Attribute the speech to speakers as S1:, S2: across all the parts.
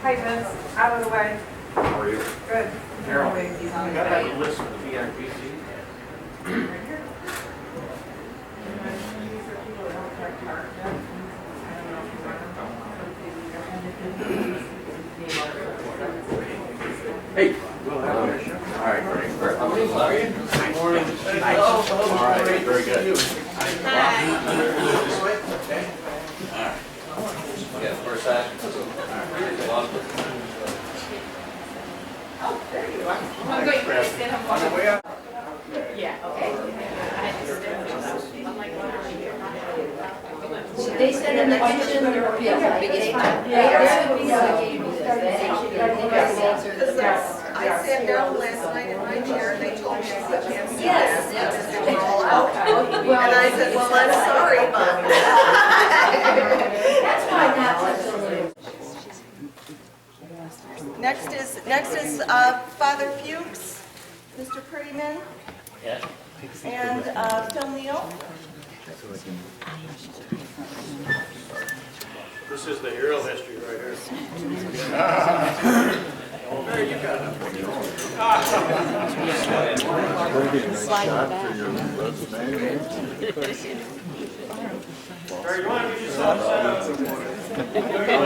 S1: Hi, Vince. Out of the way.
S2: How are you?
S1: Good.
S2: Harold,
S1: He's on
S2: I
S1: his
S2: got
S1: way.
S2: that list from the VIPC.
S1: Right here. These are people that don't have card yet. I don't know if you
S2: Hey. All right, great. How are you? Good morning. Nice. All right, very good. This way? Okay. All right. Yeah, first action.
S1: Oh, there you are.
S3: I'm going to sit him
S2: On the way up.
S3: Yeah, okay. I'm like,
S4: Should they send in the question or appeal at the beginning?
S5: I sat down last night in my chair and they told me I can't see
S4: Yes,
S5: this.
S4: yes.
S5: It's been all out. And I said, well, I'm sorry, but.
S4: That's why that's such a little.
S5: Next is Father Fuchs, Mr. Prettyman, and Phil Neal.
S2: This is the hero history right here. There you got it. Barry, you want to get yourself set up?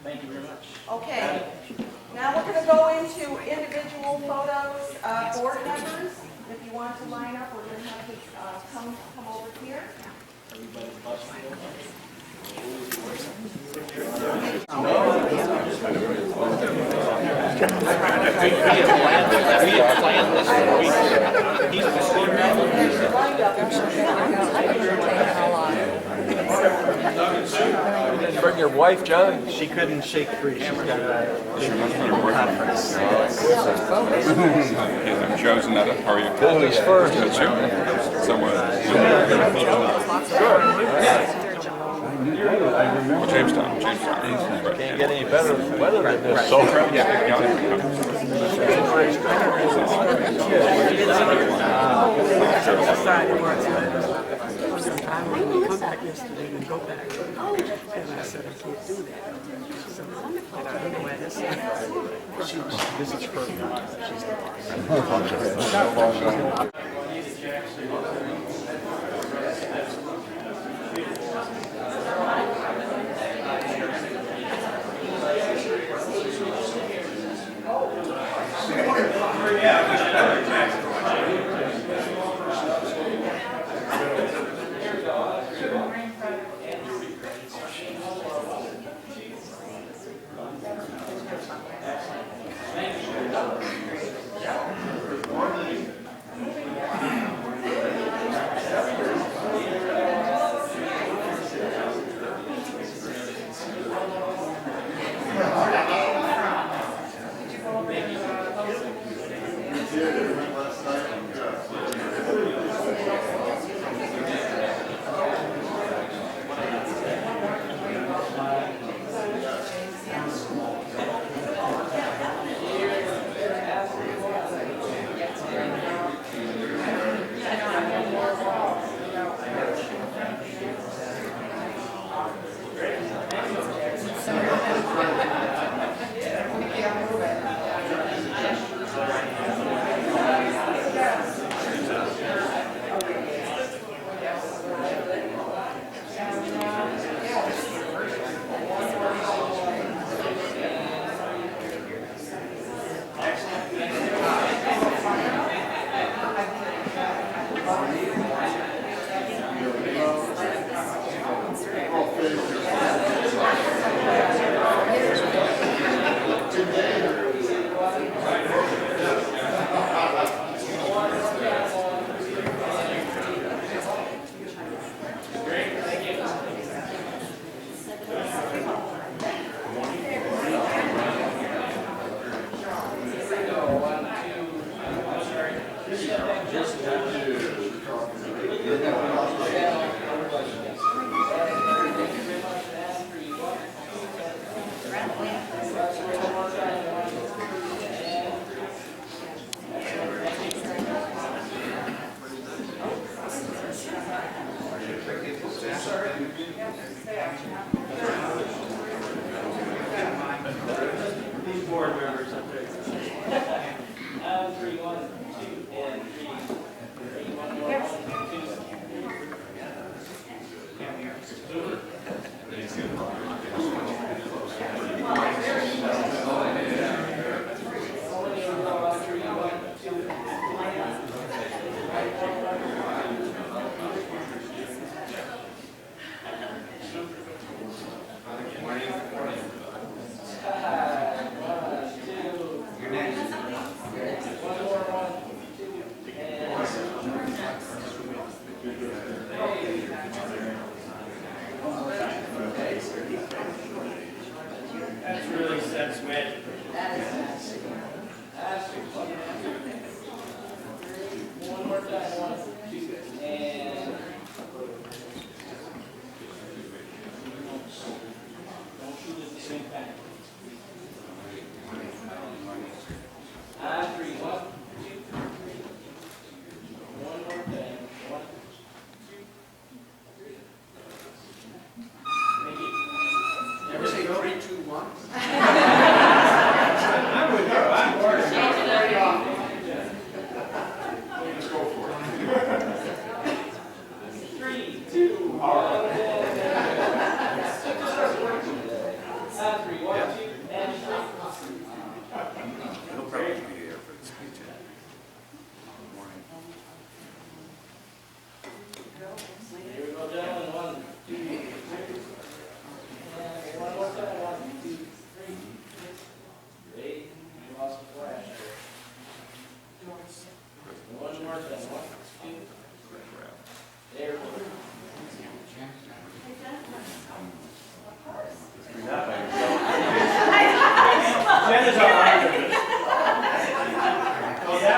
S2: Thank you very much.
S5: Okay, now we're going to go into individual photos, board members. If you want to line up, we're going to have to come over here.
S6: Bring your wife, John. She couldn't shake free. She's got a big conference.
S7: I'm chosen that. How are you?
S6: Good. Who's first?
S7: Good, you? Someone. Well, Jamestown. Right.
S6: Can't get any better weather than this. So,
S8: I wanted to come back yesterday and go back. And I said, I can't do that. So, and I don't know why this is.
S6: this is her.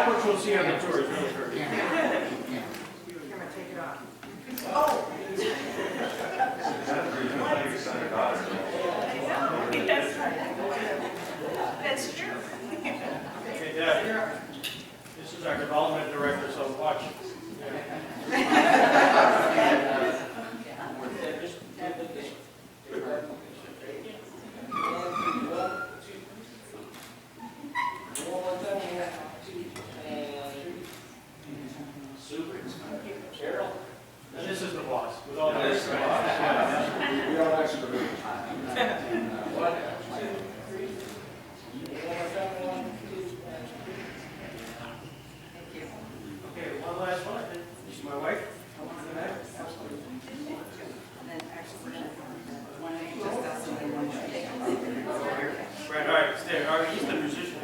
S9: That much we'll see on the tour is really hurt.
S1: Take it off.
S3: That's true.
S9: Okay, Dad, this is our development director, so watch. And this is the boss, with all the respect. Okay, one last one. This is my wife. Right, all right, stay. All right, he's the musician.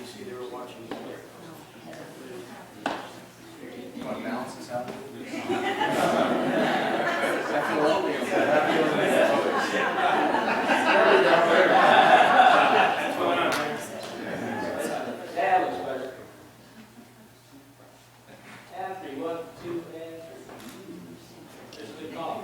S9: See, they were watching. That's going on, man. It's a good call.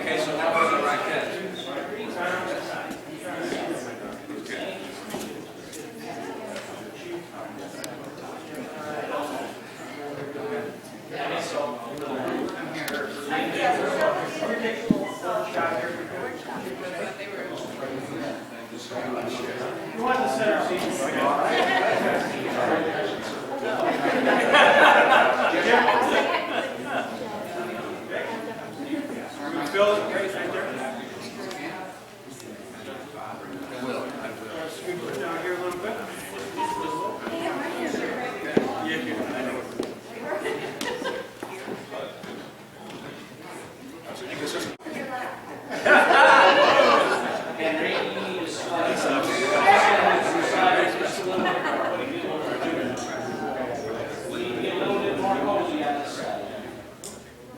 S9: Okay, so now we're going right then. You want the center seat? Phil, right there. Scoot it down here a little bit.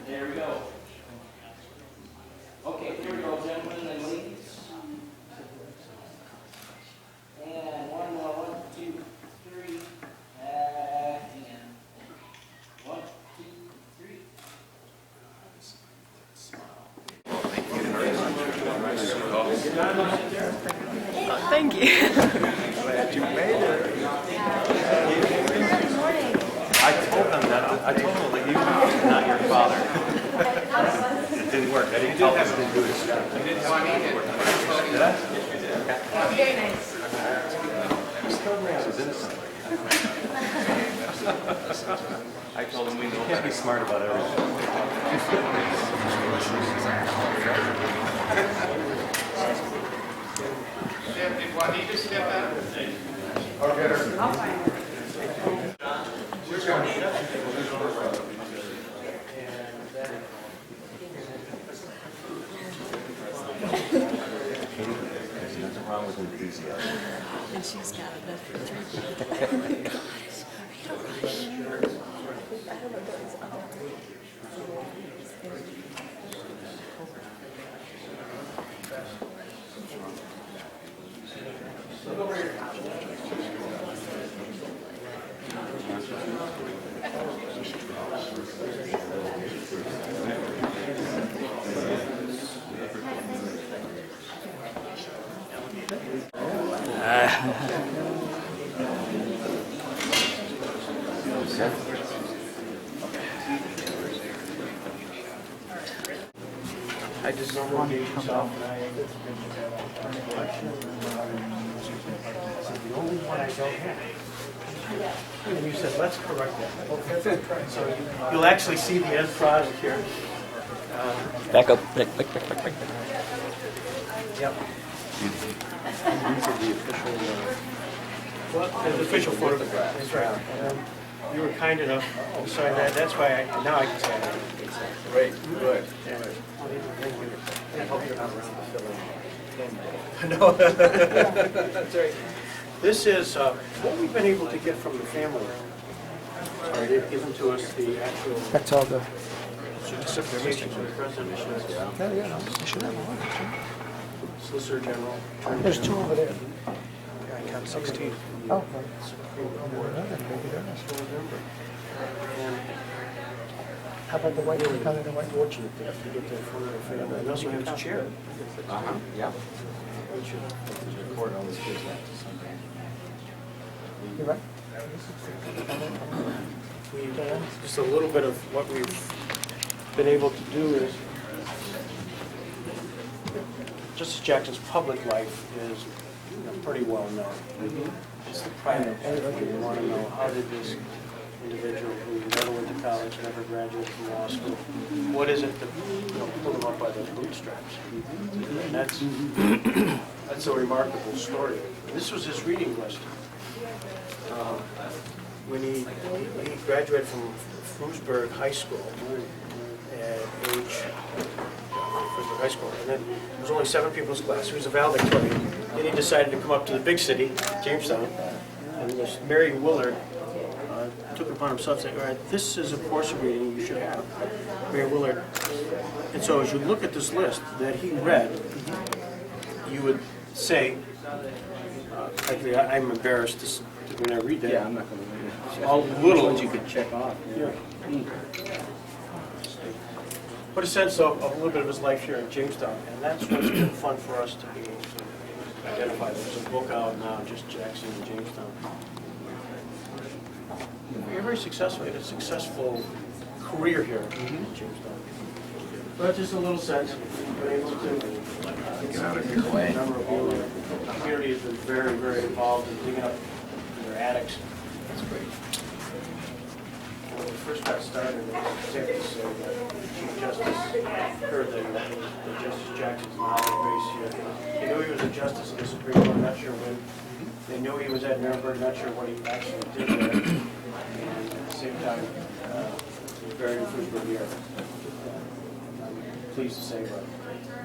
S9: There we go. Okay, here we go, gentlemen and ladies. And one more, 1, 2, 3. And 1, 2, 3.
S8: Thank you.
S6: Glad you made it. I told them that you are not your father. It didn't work. I didn't tell them to do it. Did I?
S3: Very nice.
S6: I was innocent. I told him we can't be smart about everything.
S9: Did Juanita step out?
S1: I'll find it.
S9: Where's Juanita?
S6: There's nothing wrong with enthusiasm.
S8: And she's got enough for 3 people.
S6: I just want to yourself. The only one I don't have. And you said, let's correct that. So you'll actually see the end product here.
S10: Back up. Back.
S6: Yep. Well, the official photograph. That's right. You were kind enough to sign that. That's why now I can sign it.
S2: Great, good.
S6: I hope you're not around to fill in. No. That's right. This is what we've been able to get from the family. Sorry, they've given to us the actual.
S10: That's all the.
S6: Certification from the president.
S10: You should have one.
S6: Solicitor General.
S10: There's two over there.
S6: Yeah, I count 16.
S10: Oh.
S6: And
S10: How about the white?
S6: really fortunate to have to get that from the family. And also have a chair.
S2: Yeah.
S10: You're right.
S6: Just a little bit of what we've been able to do is, Justice Jackson's public life is pretty well known. It's the private life. You want to know, how did this individual who never went to college, never graduated from law school, what is it that pulled him up by those bootstraps? And that's a remarkable story. This was his reading list. When he graduated from Frewsburg High School at age Frewsburg High School, and then there was only 7 people in his class. He was a valedictorian. Then he decided to come up to the big city, Jamestown, and this Mary Willard took it upon himself to say, all right, this is a course of reading you should have, Mary Willard. And so as you look at this list that he read, you would say, frankly, I'm embarrassed when I read that.
S2: Yeah, I'm not going to read it.
S6: All little
S2: ones you could check off.
S6: Yeah. Put a sense of a little bit of his life here in Jamestown, and that's what's been fun for us to be able to identify. There's a book out now, just Jackson in Jamestown. You're very successful. You had a successful career here in Jamestown. But just a little sense, we've been able to
S2: Get out of your way.
S6: memorabilia. The community has been very, very involved in digging up their attics.
S2: That's great.
S6: When we first got started, it was safe to say that Chief Justice heard that Justice Jackson's knowledge base here. They knew he was a justice of the Supreme Court, not sure when. They knew he was at Nuremberg, not sure what he actually did there. And at the same time, he was buried in Frewsburg here. I'm pleased to say, but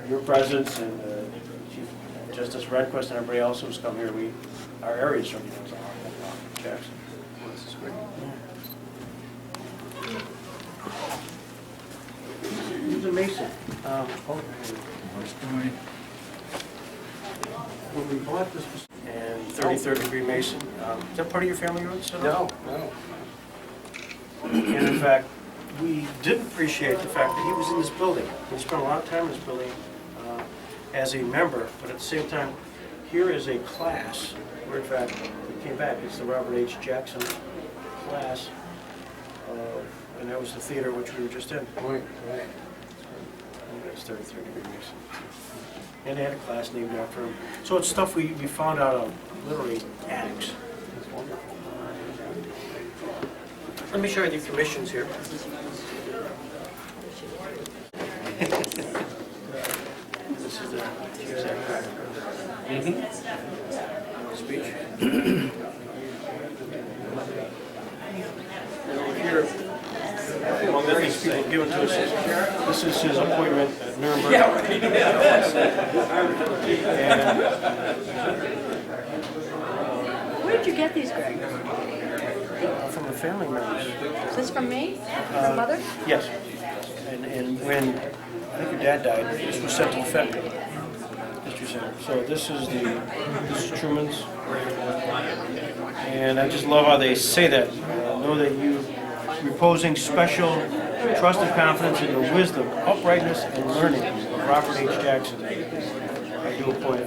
S6: your presence and Chief Justice Rehnquist and everybody else who's come here, our area certainly knows a lot about Jackson. This is great. He was a Mason. When we bought this, and 33rd degree Mason, is that part of your family roots?
S2: No.
S6: And in fact, we did appreciate the fact that he was in this building. He spent a lot of time in this building as a member, but at the same time, here is a class where in fact, we came back, it's the Robert H. Jackson class, and that was the theater which we were just in.
S2: Right.
S6: It's 33rd degree Mason. And they had a class named after him. So it's stuff we found out of literally attics. Let me show you the commissions here. This is the speech. And over here, among the things people have given to us, this is his appointment at Nuremberg.
S4: Where did you get these, Greg?
S6: From the family members.
S4: Is this from me? From mother?
S6: Yes. And when I think your dad died, this was sent to the Federal History Center. So this is Truman's. And I just love how they say that. Know that you reposing special trust and confidence in the wisdom, uprightness, and learning of Robert H. Jackson. I do appoint.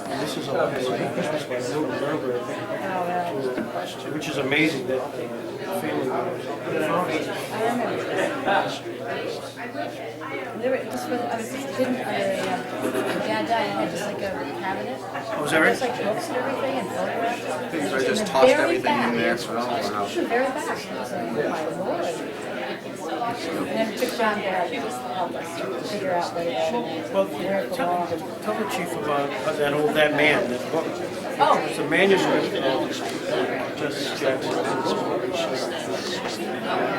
S6: And this is Which is amazing that family members.
S4: There were just with, I was just didn't dad died. I had just like a cabinet.
S6: Was that right?
S4: Just like books and everything and photographs.
S2: I just
S4: In the
S2: tossed
S4: very
S2: everything
S4: back.
S2: in there, so I don't know.
S4: In the very back. I was like, oh my lord. And then it took John Barrett to just help us figure out where it belonged.
S6: Tell the chief about that man, that book.
S4: Oh.
S6: It's a manuscript of Justice Jackson.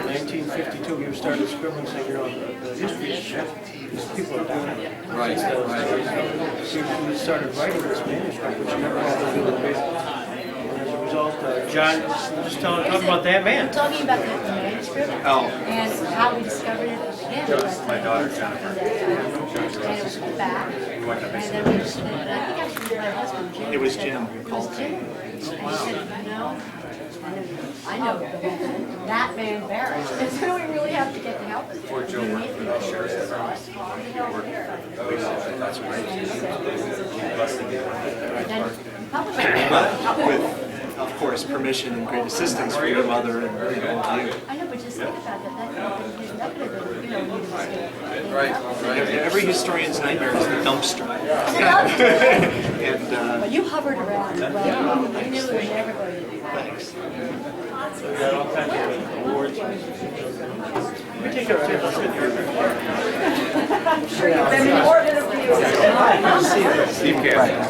S6: 1952, he started scribbling, saying, you know, the history is people are dying.
S2: Right, right.
S6: He started writing this manuscript, which he never had to do with it. And as a result, John, just talking about that man.
S4: Talking about the manuscript and how we discovered it again.
S2: My daughter, Jennifer.
S4: And it was back. And then we just, and I think actually my husband, Jim.
S2: It was Jim who
S4: It
S2: called
S4: was
S2: me.
S4: Jim. And he said, you know, I know that man Barrett. And so we really have to get the help. Before Joe worked for the sheriff's office.
S2: That's right.
S4: And then published it.
S2: With, of course, permission and great assistance from your mother and you.
S4: I know, but just think about that. That could have been, you know,
S2: Right. Every historian's nightmare is the dumpster. And
S4: but you hovered around as well. You knew it was never going to be thanks.
S6: We got all kinds of awards. We take up to
S5: Then more interviews.
S2: Steve Cass.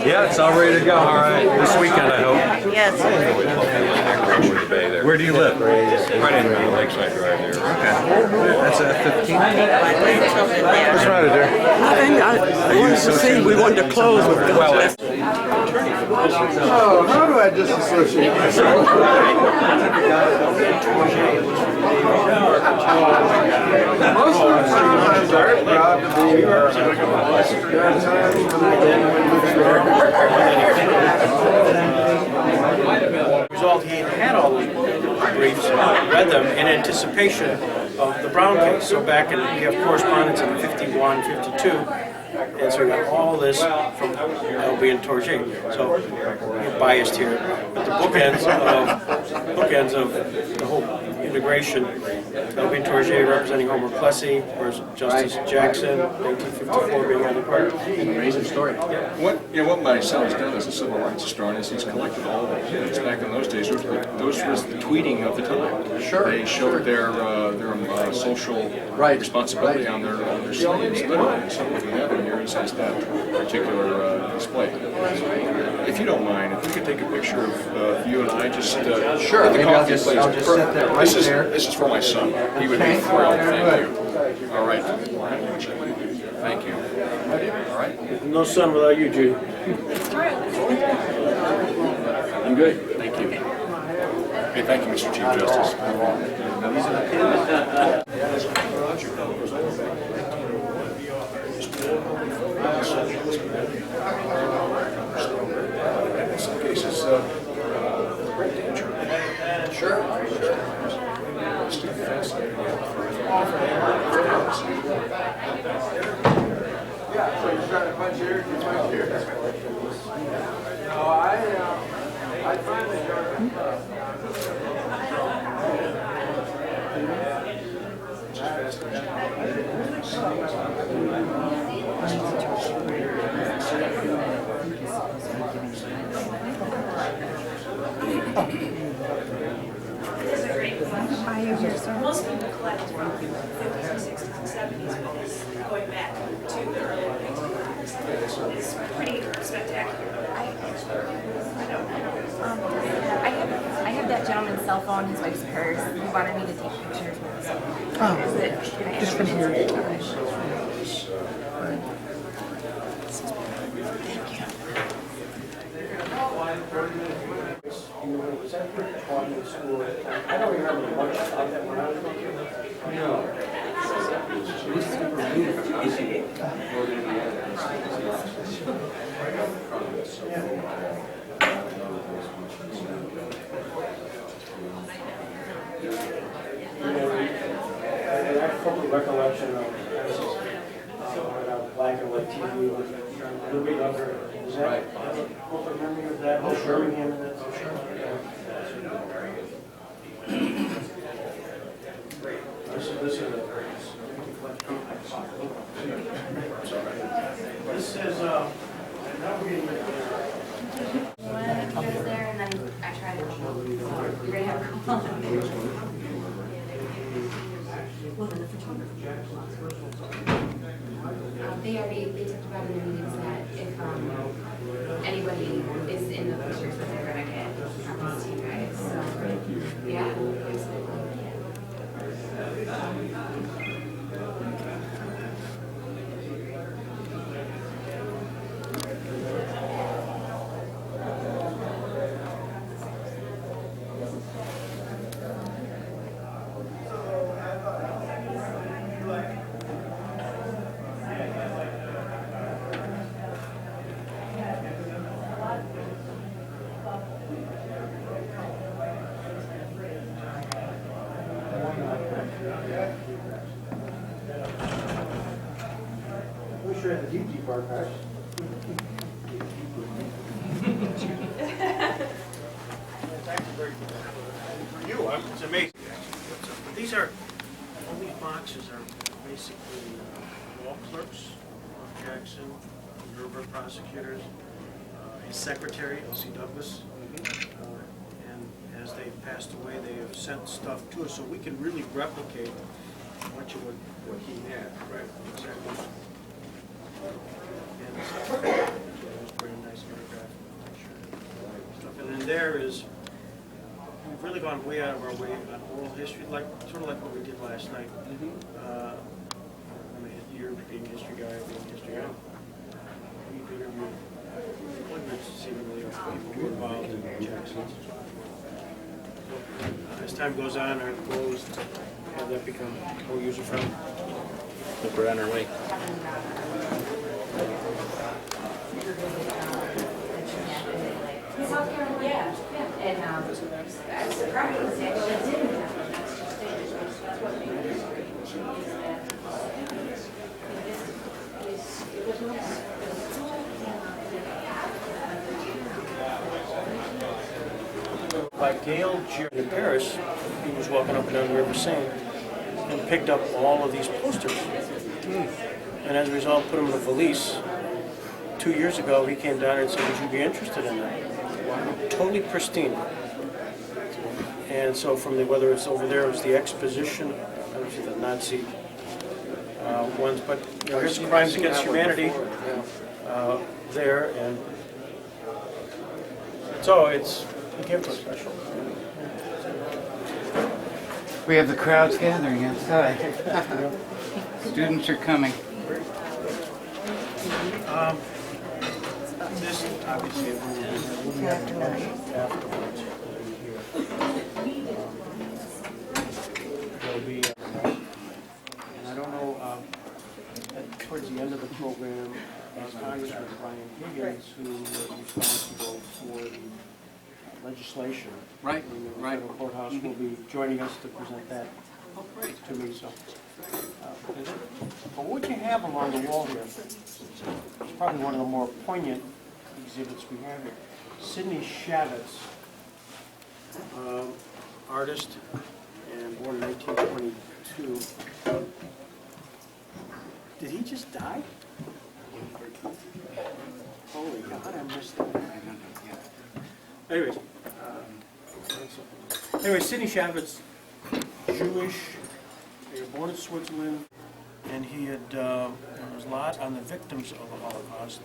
S11: Yeah, it's all ready to go. All right. This weekend, I hope.
S3: Yes.
S11: Where do you live? Right in Lakeside Drive there. Okay. That's at 15. What's right there?
S8: I wanted to see, we wanted to close with the
S11: Oh, how do I disassociate myself? Most of the time, I'm very proud to be here. There are times when I
S6: result, he had all those briefs, read them in anticipation of the Brown case. So back in, we have correspondence in 51, 52, and so we got all this from L.B. and Tourget. So you're biased here, but the bookends of the whole integration. L.B. and Tourget representing Homer Plessy, whereas Justice Jackson, 1954, being on the court.
S2: Amazing story.
S7: What my son has done as a civil rights historian is he's collected all the evidence. Back in those days, those was the tweeting of the time.
S2: Sure.
S7: They showed their social responsibility on their sleeves, literally. And so what we have in here is that particular display. If you don't mind, if we could take a picture of you and I, just
S2: Sure.
S7: at the
S2: Maybe
S7: coffee place.
S2: I'll just set that right there.
S7: This is for my son. He would be thrilled. Thank you. All right. Thank you. All right.
S6: No son without you, Judy.
S7: I'm good. Thank you. Okay, thank you, Mr. Chief Justice. In some cases, great danger.
S2: Sure.
S7: It's too fascinating.
S3: Most people collect from the 50s, 60s, and 70s, going back to the early 1900s. It's pretty spectacular.
S1: I have that gentleman's cell phone, his wife's purse. He wanted me to take pictures with his cell phone.
S10: Just from here.
S6: I don't remember much about that when I was couple of recollection of black and white TV with Louis Lover. Is that a memory of that? Oh, Birmingham and that? This is now we're getting
S1: One goes there, and then I try to come home. So you're gonna have to come home. They talked about in the meetings that if anybody is in the pictures that they're gonna get copies to you guys. So yeah, absolutely.
S6: We sure had the deep archives. It's actually very for you. It's amazing. These are all these boxes are basically law clerks, Mark Jackson, Nuremberg prosecutors, his secretary, Elsie Douglas, and as they've passed away, they have sent stuff to us so we can really replicate much of what he had. Right. Exactly. And so it was pretty nice autograph. Stuff. And then there is, we've really gone way out of our way on oral history, like sort of like what we did last night. You're being a history guy, being a history guy. We've interviewed hundreds, seemingly, of people who were involved in Jackson. As time goes on, our goal is to have that become more user-friendly.
S11: I think we're on our way.
S1: South Carolina, yeah. And I was surprised they actually didn't have one. That's just that's what made it
S6: By Gail Gier in Paris, he was walking up and down the River Seine and picked up all of these posters. And as a result, put them in a valise. 2 years ago, he came down and said, would you be interested in that? Totally pristine. And so from the, whether it's over there, it was the exposition, I don't know, the Nazi ones, but you know, here's Crimes Against Humanity there, and so it's, it came to a special.
S12: We have the crowds gathering outside. Students are coming.
S6: This obviously will be afterwards. There'll be, and I don't know, towards the end of the program, Congressman Brian Higgins, who was responsible for the legislation in the federal courthouse, will be joining us to present that to me. So, but what you have along the wall here is probably one of the more poignant exhibits we have here. Sidney Shavitz, artist, and born in 1922. Did he just die? Holy God, I missed that. Anyways, Sidney Shavitz, Jewish, he was born in Switzerland, and he had there was a lot on the victims of the Holocaust,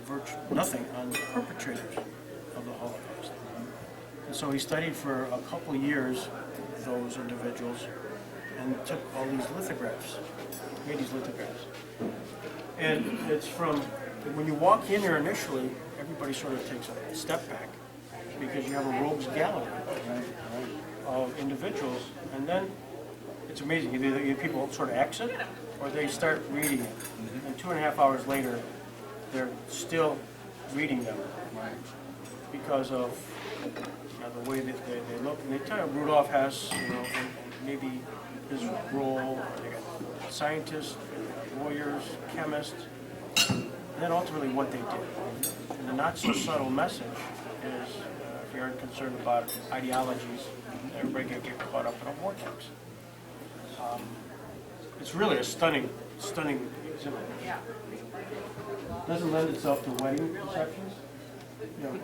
S6: virtually nothing on the perpetrators of the Holocaust. And so he studied for a couple of years those individuals and took all these lithographs, made these lithographs. And it's from, when you walk in here initially, everybody sort of takes a step back because you have a rogues gallery of individuals, and then it's amazing. Either people sort of exit or they start reading it. And 2.5 hours later, they're still reading them because of the way that they look. And they tell you Rudolf Hess, and maybe his role. They got scientists, lawyers, chemists, and then ultimately what they did. And the not so subtle message is, if you aren't concerned about ideologies, everybody can get caught up in a vortex. It's really a stunning exhibit.
S5: Yeah.
S6: Doesn't lend itself to wedding receptions. You know,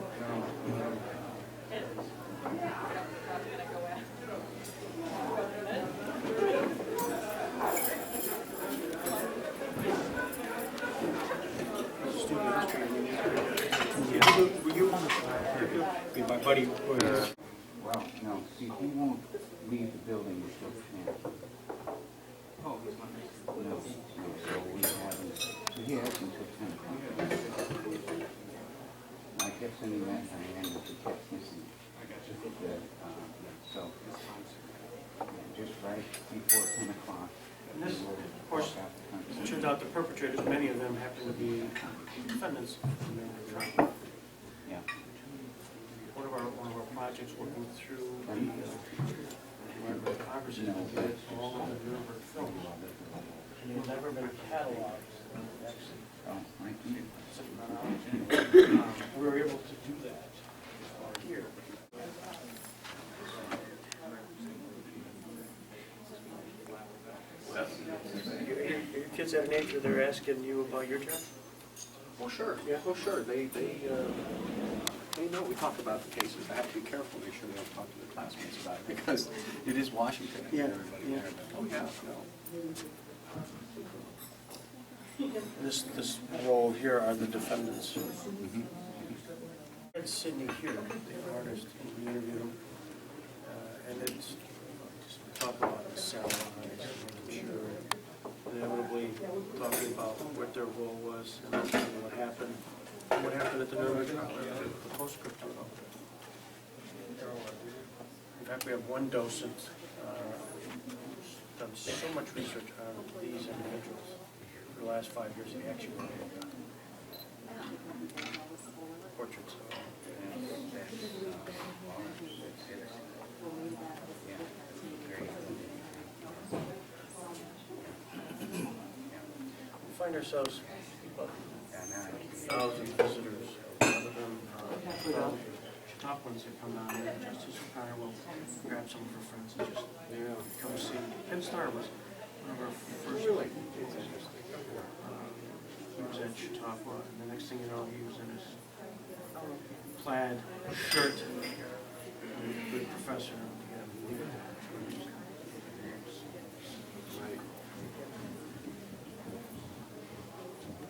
S6: my buddy.
S12: Well, no, see, he won't leave the building until 10. Oh, he's not. No, so we haven't, so he has until 10 o'clock. I kept sending that to Diane, but she kept missing it. So, just right before 10 o'clock.
S6: And this, of course, it turns out the perpetrators, many of them happen to be defendants in their trial.
S12: Yeah.
S6: One of our projects working through the Congress is all of the Nuremberg films. And they've never been cataloged. We were able to do that here. Your kids at an age where they're asking you about your job?
S7: Oh, sure.
S6: Yeah.
S7: Oh, sure. They know we talk about the cases. I have to be careful, make sure they don't talk to their classmates about it, because it is Washington. And everybody there. But, oh, yeah, no.
S6: This role here are the defendants. It's Sidney here, the artist, and we interviewed him, and it's just talk about the cell lines, making sure, inevitably talking about what their role was, and what happened at the Nuremberg trial, the postscript to it all. In fact, we have one docent who's done so much research on these individuals for the last 5 years. He actually wrote portraits. We find ourselves about 1,000 visitors. A lot of them top ones that come down there. Justice O'Connor will grab some of her friends and just come see. Ken Starr was one of our first. Really? He was at Chautauqua, and the next thing you know, he was in his plaid shirt. A good professor.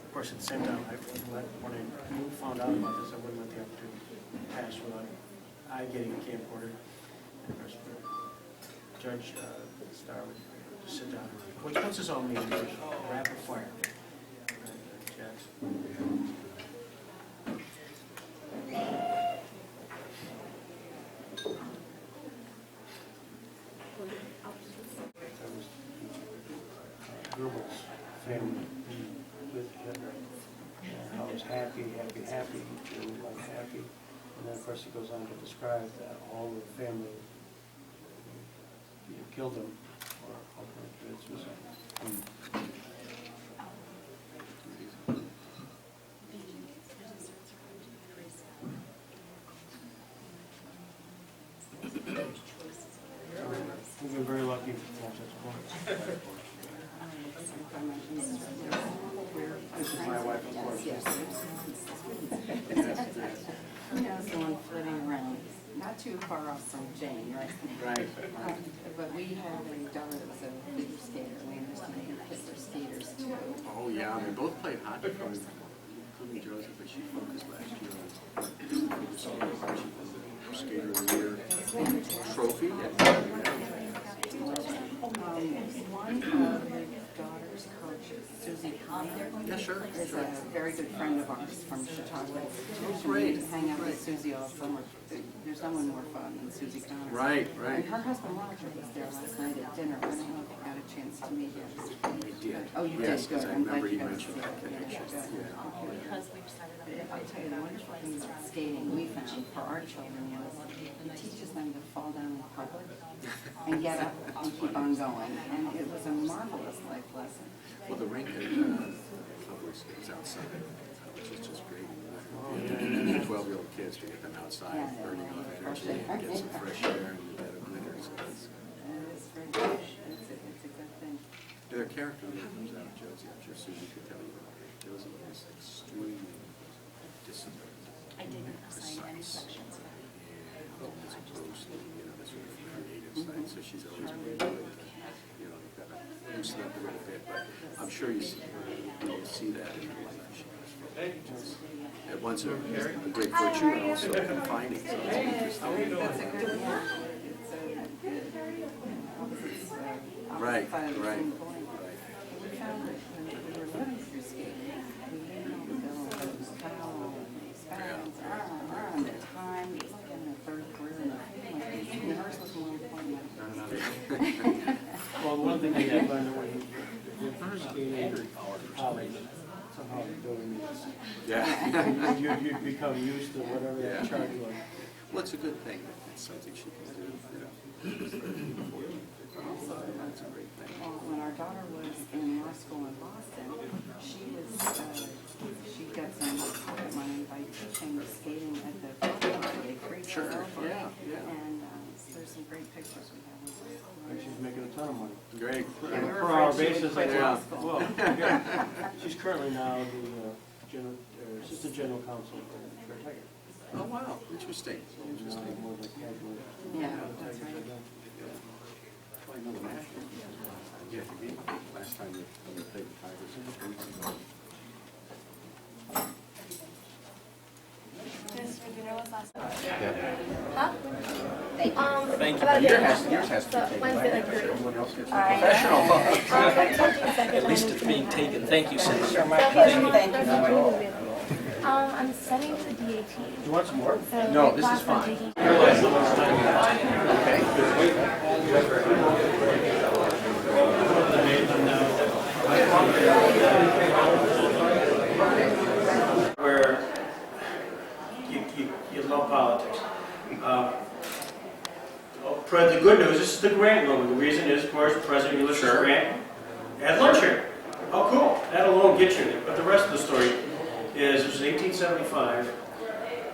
S6: Of course, at the same time, when I found out about this, I wouldn't let the opportunity pass without I getting a camcorder. And of course, Judge Starr would just sit down. What's his own meeting? Rapid fire. Goebbels' family with Hitler. And how he was happy, and like happy. And then, of course, he goes on to describe that all of the family killed him or ultimately committed suicide. We've been very lucky to have such points. This is my wife, of course.
S4: The one flitting around, not too far off from Jane, right?
S2: Right.
S4: But we have a daughter that's a figure skater. We understand your kids are skaters too.
S7: Oh, yeah. They both played hockey for me, including Josie, but she focused last year on skater of the year trophy.
S4: One of your daughter's coaches, Susie Connor, is a very good friend of ours from Chautauqua.
S7: Great.
S4: We hang out with Susie all summer. There's no one more fun than Susie Connor.
S7: Right.
S4: And her husband Roger was there last night at dinner. I don't know if you got a chance to meet him.
S7: They did.
S4: Oh, you
S12: Yes,
S4: did,
S12: because
S4: good.
S12: I
S4: I'm glad
S12: remember
S4: you
S12: you
S4: got to
S12: mentioned
S4: see
S12: that
S4: it.
S12: connection.
S4: Because we've started up, I'll tell you, the wonderful thing about skating we found for our children was it teaches them to fall down in public and get up and keep on going. And it was a marvelous life lesson.
S12: Well, the rink is outside, which is just great. 12-year-old kids to get them outside, burning off energy, and get some fresh air and a bit of winter. So it's
S4: very good. It's a good thing.
S12: their character really comes out of Josie. I'm sure Susie could tell you. Josie is extremely disciplined.
S4: I didn't assign any sections.
S12: As opposed to, the sort of creative side. So she's always been good. You've got to loosen up a little bit. But I'm sure you see that in her life. At once a great virtue and also confining. So it's interesting.
S4: That's a good,
S12: Right.
S4: We found that when we were living through skating, we didn't know those spans, the time, it was like in the third career, and hers was more important.
S6: Well, one thing I did learn when you skating to college, somehow the building is.
S12: Yeah.
S6: You'd become used to whatever they charge you.
S12: Well, it's a good thing. It's something she can do. That's a great thing.
S4: Well, when our daughter was in law school in Boston, she got some pocket money by teaching skating at the Broadway free.
S12: Sure. Yeah.
S4: And there's some great pictures we have.
S6: She's making a ton of money.
S12: Great.
S6: On a per hour basis, I
S12: Yeah.
S6: think. Well, yeah. She's currently now the assistant general counsel for Tiger.
S12: Oh, wow. Interesting. Interesting.
S6: More like casual.
S4: Yeah, that's right.
S12: I know the Nationals. Yeah, you beat last time we played the Tigers.
S13: Huh?
S12: Thank you.
S13: About a day.
S12: Yours has to be
S13: So
S12: taken.
S13: Wednesday, like 3.
S12: Everyone else gets
S13: Professional.
S14: At least it's being taken. Thank you, Cindy.
S13: I'm studying for the DAT.
S6: You want some more?
S13: So
S12: No,
S13: the
S12: this is
S13: class I'm
S12: fine.
S13: taking-
S9: Where you love politics. The good news, this is the Grant moment. The reason is, of course, President Ulysses Grant had lunch here. Oh, cool. That alone gets you there. But the rest of the story is, it was 1875.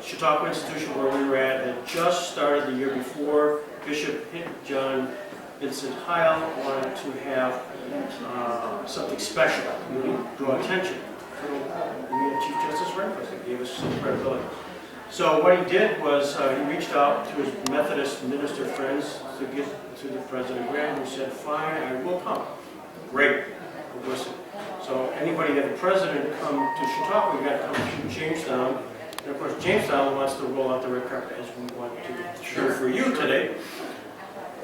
S9: Chautauqua Institution, where we were at, had just started the year before. Bishop John Vincent Heil wanted to have something special, draw attention. So we had Chief Justice Rehnquist that gave us some credibility. So what he did was he reached out to his Methodist minister friends to get to the President Grant, who said, "Fine, I will come." Great, listen. So anybody that the president come to Chautauqua, you got to come to Jamestown. And of course, Jamestown wants to roll out the red carpet as we want to do for you today.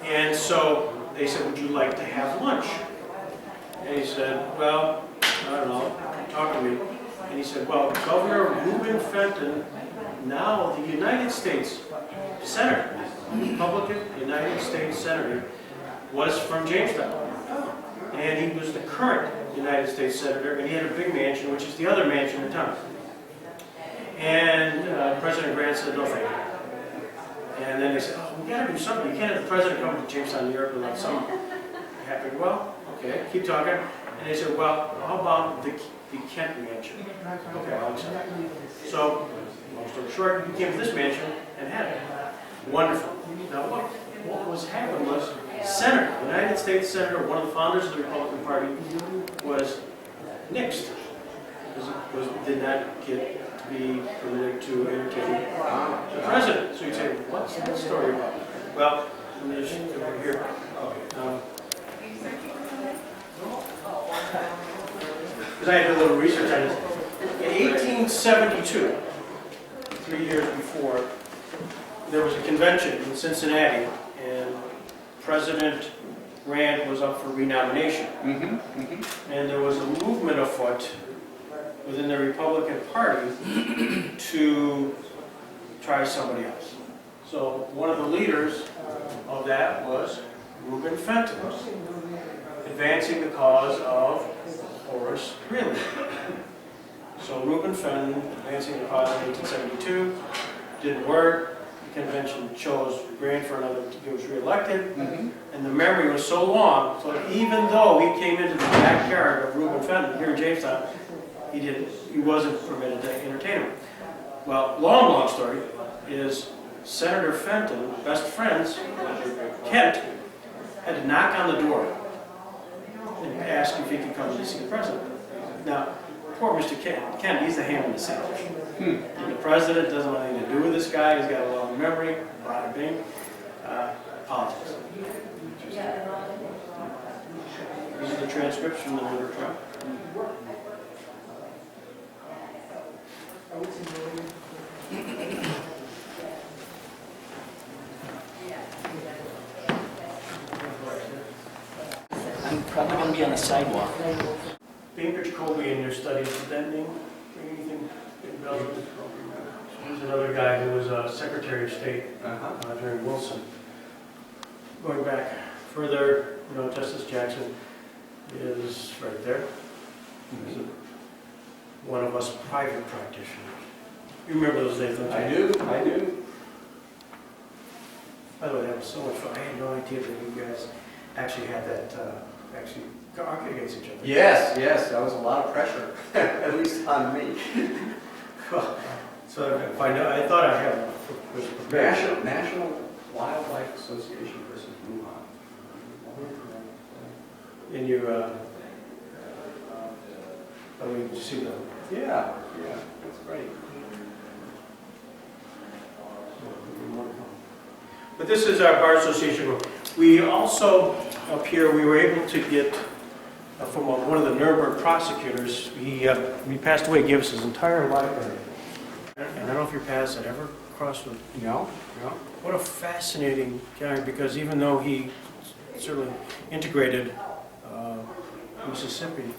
S9: And so they said, "Would you like to have lunch?" And he said, "Well, I don't know, talk to me." And he said, "Well, Governor Reuben Fenton, now the United States Senator, Republican United States Senator, was from Jamestown. And he was the current United States Senator, and he had a big mansion, which is the other mansion in town." And President Grant said, "No, thank you." And then they said, "Oh, we got to do something. You can't have the president come to Jamestown, New York, without something happening." "Well, okay, keep talking." And they said, "Well, how about the Kent mansion?" "Okay, I'll accept." So, long story short, he came to this mansion and had it. Wonderful. Now, what was happened was, Senator, United States Senator, one of the founders of the Republican Party, was nixed. Did not get to be permitted to entertain the president. So you'd say, what's that story about? Well, let me just come over here. Because I had to do a little research on this. In 1872, 3 years before, there was a convention in Cincinnati, and President Grant was up for renomination. And there was a movement afoot within the Republican Party to try somebody else. So one of the leaders of that was Reuben Fenton, advancing the cause of Horace Greeley. So Reuben Fenton, advancing the cause in 1872, didn't work. The convention chose Grant for another, he was reelected, and the memory was so long, so even though he came into the backyard of Reuben Fenton here in Jamestown, he wasn't permitted to entertain him. Well, long story is Senator Fenton, best friends, Kent, had to knock on the door and ask if he could come to see the president. Now, poor Mr. Kent, he's the ham in the sandwich. And the president doesn't want anything to do with this guy. He's got a long memory, bada bing. Politics. These are the transcripts from the Nuremberg trial.
S14: I'm probably going to be on the sidewalk.
S9: Baker Jacoby in your studies, did that name bring anything in Belgium? He's another guy who was Secretary of State during Wilson. Going back further, Justice Jackson is right there. He's one of us private practitioners. You remember those days, don't you?
S2: I do.
S9: By the way, that was so much fun. I had no idea that you guys actually had that, actually argued against each other.
S2: Yes, that was a lot of pressure, at least on me.
S9: So I thought I had was prepared.
S2: National Wildlife Association versus Wuhan.
S9: And you, did you see them?
S2: Yeah, that's great.
S9: But this is our Bar Association room. We also, up here, we were able to get from one of the Nuremberg prosecutors. He passed away, gave us his entire library. And I don't know if your paths had ever crossed with.
S2: No.
S9: What a fascinating guy, because even though he certainly integrated Mississippi,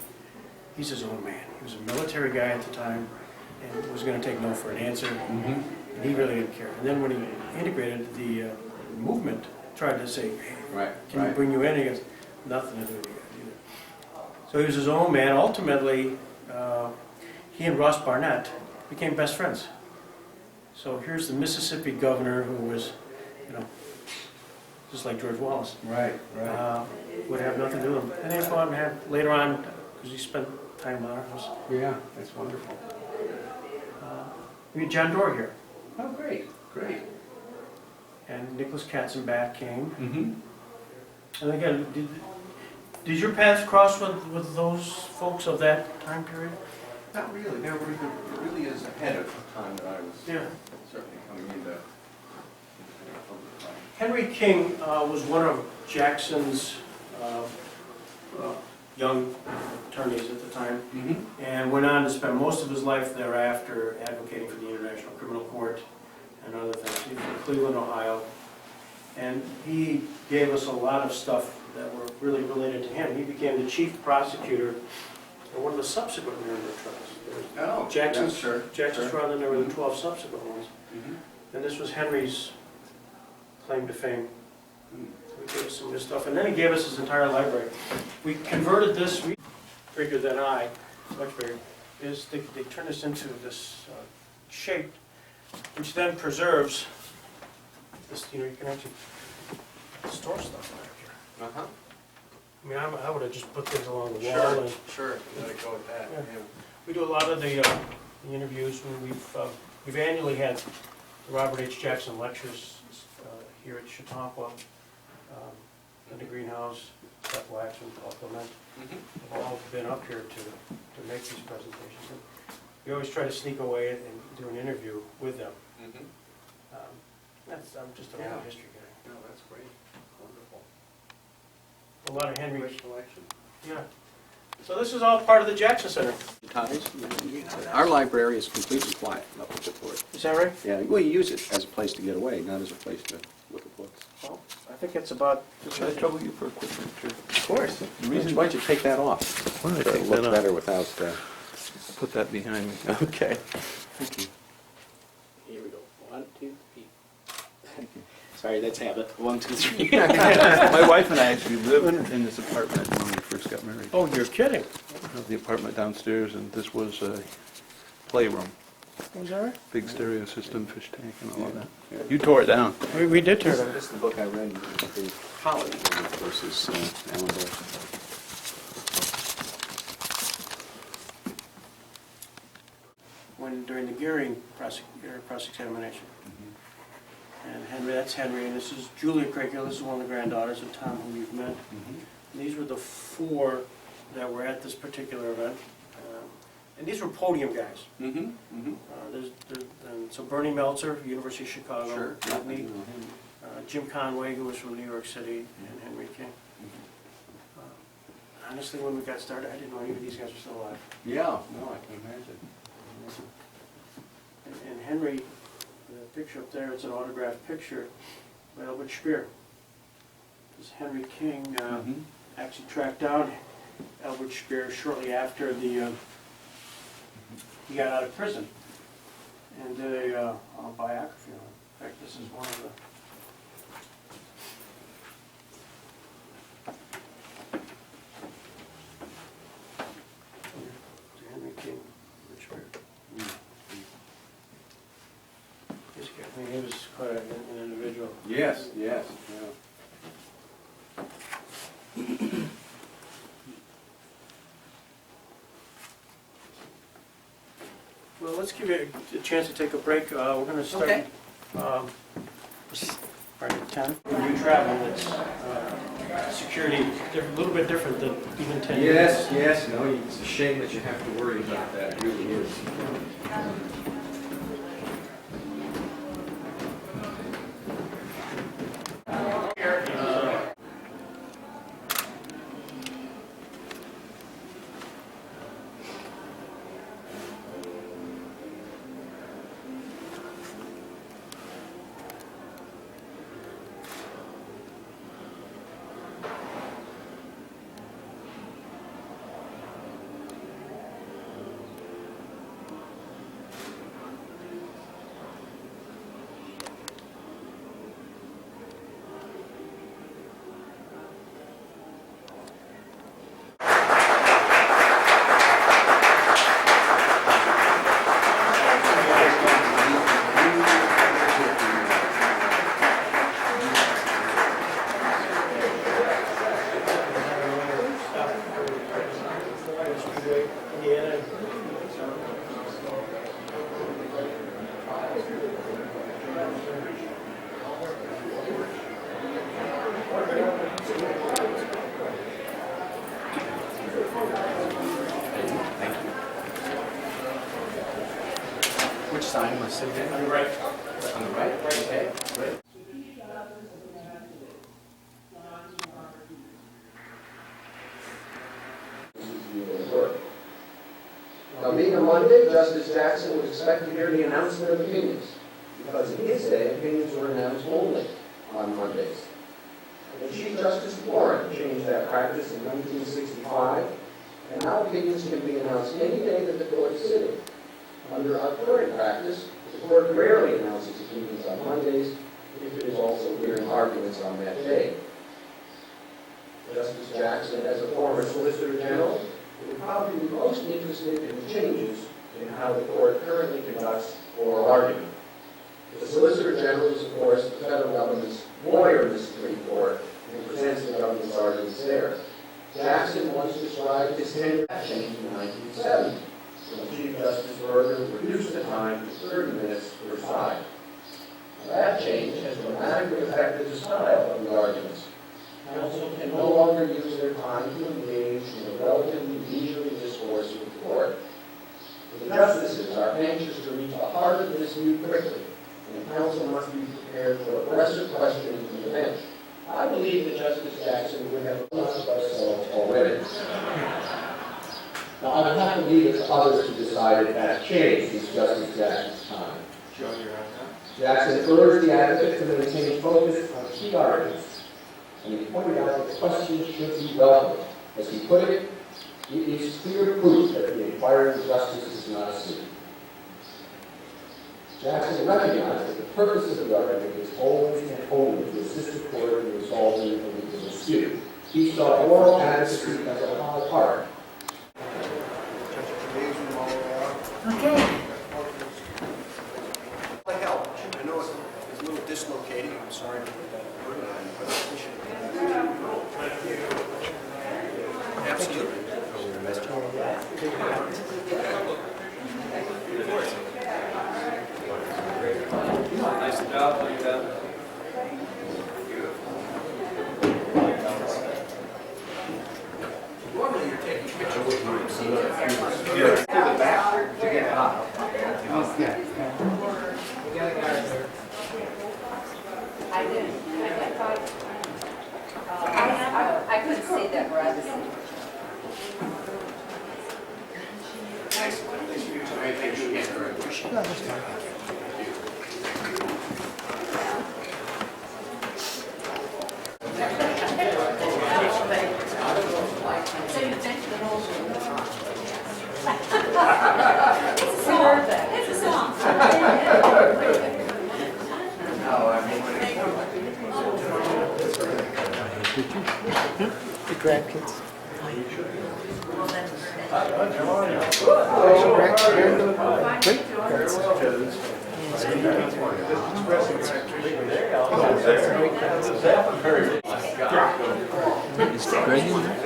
S9: he's his own man. He was a military guy at the time and was going to take no for an answer. And he really didn't care. And then when he integrated, the movement tried to say, hey, can we bring you in? He goes, nothing to do with you either. So he was his own man. Ultimately, he and Ross Barnett became best friends. So here's the Mississippi governor who was, just like George Wallace.
S2: Right.
S9: Would have nothing to do with him. And they go out and have, later on, because he spent time in our house.
S2: Yeah, that's wonderful.
S9: We had John Doerr here.
S2: Oh, great.
S9: And Nicholas Katzenbach came. And again, did your paths cross with those folks of that time period?
S2: Not really. It really is ahead of the time that I was certainly coming into public life.
S9: Henry King was one of Jackson's young attorneys at the time, and went on to spend most of his life thereafter advocating for the International Criminal Court and other things. He's from Cleveland, Ohio, and he gave us a lot of stuff that were really related to him. He became the chief prosecutor in one of the subsequent Nuremberg trials. Jackson's trial, and there were the 12 subsequent ones. And this was Henry's claim to fame. So he gave us some good stuff, and then he gave us his entire library. We converted this, bigger than I, much bigger, is they turned this into this shape, which then preserves this, you can actually store stuff back here. I mean, I would have just put things along the wall.
S2: Sure, let it go with that.
S9: Yeah. We do a lot of the interviews when we've annually had the Robert H. Jackson lectures here at Chautauqua, in the greenhouse, Seth Waxman, Paul Clement, have all been up here to make these presentations. And we always try to sneak away and do an interview with them. I'm just a little history guy.
S2: No, that's great. Wonderful.
S9: A lot of Henry.
S2: Great collection.
S9: Yeah. So this is all part of the Jackson Center.
S15: Our library is completely quiet up at the port.
S9: Is that right?
S15: Yeah, we use it as a place to get away, not as a place to look at books.
S9: Well, I think it's about...
S15: Can I trouble you for a quick picture?
S9: Of course.
S15: Why don't you take that off?
S11: Why don't I
S15: So
S11: take
S15: it
S11: that
S15: looks
S11: off?
S15: better without...
S11: Put that behind me.
S15: Okay. Thank you.
S14: Here we go. 1, 2, 3. Sorry, that's habit. 1, 2, 3.
S11: My wife and I actually lived in this apartment when we first got married.
S9: Oh, you're kidding.
S16: of the apartment downstairs, and this was a playroom.
S6: Was that right?
S16: Big stereo system, fish tank, and all of that. You tore it down.
S6: We did turn it.
S15: This is the book I read, the college versus Allendale.
S9: When, during the Gearing cross-examination. And Henry, that's Henry, and this is Julia Craighill, this is one of the granddaughters of Tom, who you've met. And these were the 4 that were at this particular event. And these were podium guys. So Bernie Meltzer, University of Chicago.
S15: Sure.
S9: Not me. Jim Conway, who was from New York City, and Henry King. Honestly, when we got started, I didn't know any of these guys were still alive.
S15: Yeah, no, I can imagine.
S9: And Henry, the picture up there, it's an autographed picture by Albert Speer. This Henry King actually tracked down Albert Speer shortly after he got out of prison and did a biography on him. In fact, this is one of the... Henry King, Albert Speer. I mean, he was quite an individual.
S15: Yes, yes,
S9: Well, let's give you a chance to take a break. We're going to start right at 10. When you travel, it's security a little bit different than even 10 years.
S11: Yes, no, it's a shame that you have to worry about that, it really is.
S15: Which side am I sitting at?
S9: On the right.
S15: On the right? Okay, great.
S17: Now, being a Monday, Justice Jackson would expect to hear the announcement of opinions, because in his day, opinions were announced only on Mondays. And Chief Justice Warren changed that practice in 1965, and now opinions can be announced any day that the court is sitting. Under our current practice, the court rarely announces opinions on Mondays if it is also hearing arguments on that day. Justice Jackson, as a former Solicitor General, would probably be most interested in the changes in how the court currently conducts oral argument. The Solicitor General is, of course, the federal government's lawyer in the Supreme Court and presents the government's arguments there. Jackson once described his tenure change in 1970, when Chief Justice Berger reduced the time to 30 minutes per side. Now, that change has dramatically affected the style of the arguments. Counsel can no longer use their time to engage in a relatively leisurely discourse with the court. The justices are anxious to reach the heart of the dispute quickly, and counsel must be prepared for aggressive questioning from the bench. I believe that Justice Jackson would have lost ourselves already. Now, I would have to leave it to others to decide if that changed since Justice Jackson's time. Jackson urged the advocates to maintain focus on key arguments, and he pointed out that questions should be relevant. As he put it, it is clear proof that the inquiring justice is not a suit. Jackson recognized that the purpose of the argument is always and only to assist the court in resolving a legal dispute. He saw oral advocacy as a high part.
S2: Nice job, like that. Normally you're taking pictures with your to the back to get hot.
S4: I didn't. I thought. I couldn't see that rather.
S2: Thanks for your time. Thank you again. Very appreciate it.
S3: It's a song.
S10: The grandkids.
S16: Is Greg in there?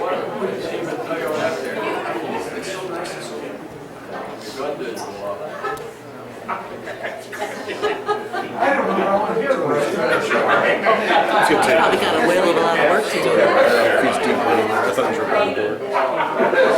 S8: Probably got a whale of a lot of work to do.
S7: I thought you were going to do it.